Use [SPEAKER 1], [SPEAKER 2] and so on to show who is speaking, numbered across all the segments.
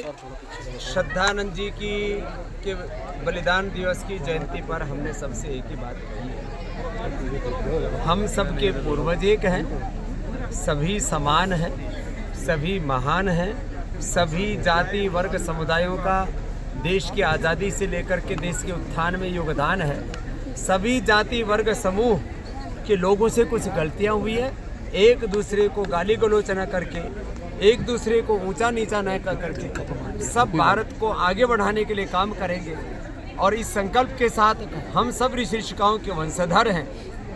[SPEAKER 1] श्रद्धानंद जी की के बलिदान दिवस की जयंती पर हमने सबसे एक ही बात कही है, हम सबके पूर्वज एक हैं, सभी समान हैं, सभी महान हैं, सभी जाति वर्ग समुदायों का देश की आज़ादी से लेकर के देश के उत्थान में योगदान है। सभी जाति वर्ग समूह के लोगों से कुछ गलतियां हुई है, एक दूसरे को गाली गलौच न करके, एक दूसरे को ऊंचा नीचा न करके सब भारत को आगे बढ़ाने के लिए काम करेंगे। और इस संकल्प के साथ हम सब ऋषि ऋषिकाओं के वंशधर हैं।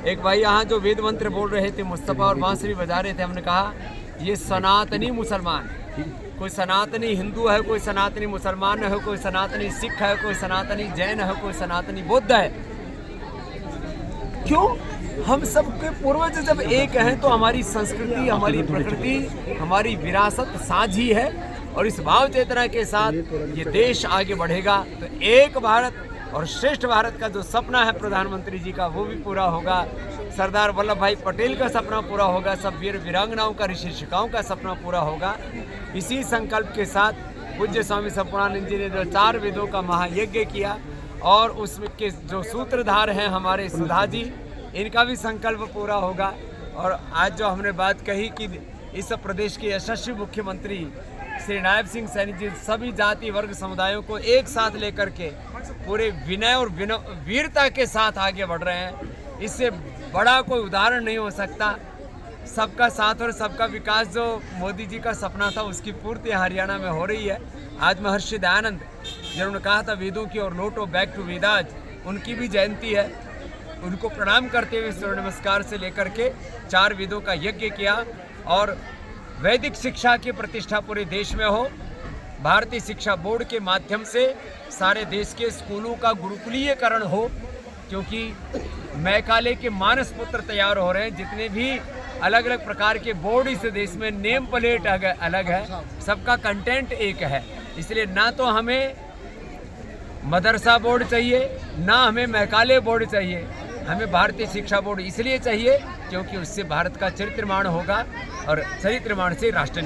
[SPEAKER 1] एक भाई यहाँ जो वेद मंत्र बोल रहे थे, मुस्तफ़ा और बांसुरी बजा रहे थे, हमने कहा ये सनातनी मुसलमान, कोई सनातनी हिंदू है, कोई सनातनी मुसलमान है, कोई सनातनी सिख है, कोई सनातनी जैन है, कोई सनातनी बौद्ध है। क्यों? हम सबके पूर्वज जब एक हैं तो हमारी संस्कृति, हमारी प्रकृति, हमारी विरासत साझी है। और इस भाव चेतना के साथ ये देश आगे बढ़ेगा तो एक भारत और श्रेष्ठ भारत का जो सपना है प्रधानमंत्री जी का, वो भी पूरा होगा। सरदार वल्लभ भाई पटेल का सपना पूरा होगा, सब वीर वीरांगनाओं का, ऋषि ऋषिकाओं का सपना पूरा होगा। इसी संकल्प के साथ पूज्य स्वामी संपूर्णानंद जी ने जो 4 वेदों का महायज्ञ किया और उसके जो सूत्रधार हैं हमारे सुधा जी, इनका भी संकल्प पूरा होगा। और आज जो हमने बात कही कि इस प्रदेश के यशस्वी मुख्यमंत्री श्री नायब सिंह सैनी जी सभी जाति वर्ग समुदायों को एक साथ लेकर के पूरे विनय और वीरता के साथ आगे बढ़ रहे हैं, इससे बड़ा कोई उदाहरण नहीं हो सकता। सबका साथ और सबका विकास जो मोदी जी का सपना था, उसकी पूर्ति हरियाणा में हो रही है। आज महर्षि दयानंद जिन्होंने कहा था वेदों की और लौटो बैक टू वेदाज, उनकी भी जयंती है। उनको प्रणाम करते हुए सूर्य नमस्कार से लेकर के 4 वेदों का यज्ञ किया और वैदिक शिक्षा की प्रतिष्ठा पूरे देश में हो। भारतीय शिक्षा बोर्ड के माध्यम से सारे देश के स्कूलों का गुरुकुलीयकरण हो, क्योंकि मैकाले के मानस पुत्र तैयार हो रहे हैं। जितने भी अलग अलग प्रकार के बोर्ड इस देश में, नेम प्लेट अलग है, सबका कंटेंट एक है। इसलिए ना तो हमें मदरसा बोर्ड चाहिए, ना हमें मैकाले बोर्ड चाहिए, हमें भारतीय शिक्षा बोर्ड इसलिए चाहिए क्योंकि उससे भारत का चरित्र निर्माण होगा और चरित्र निर्माण से राष्ट्र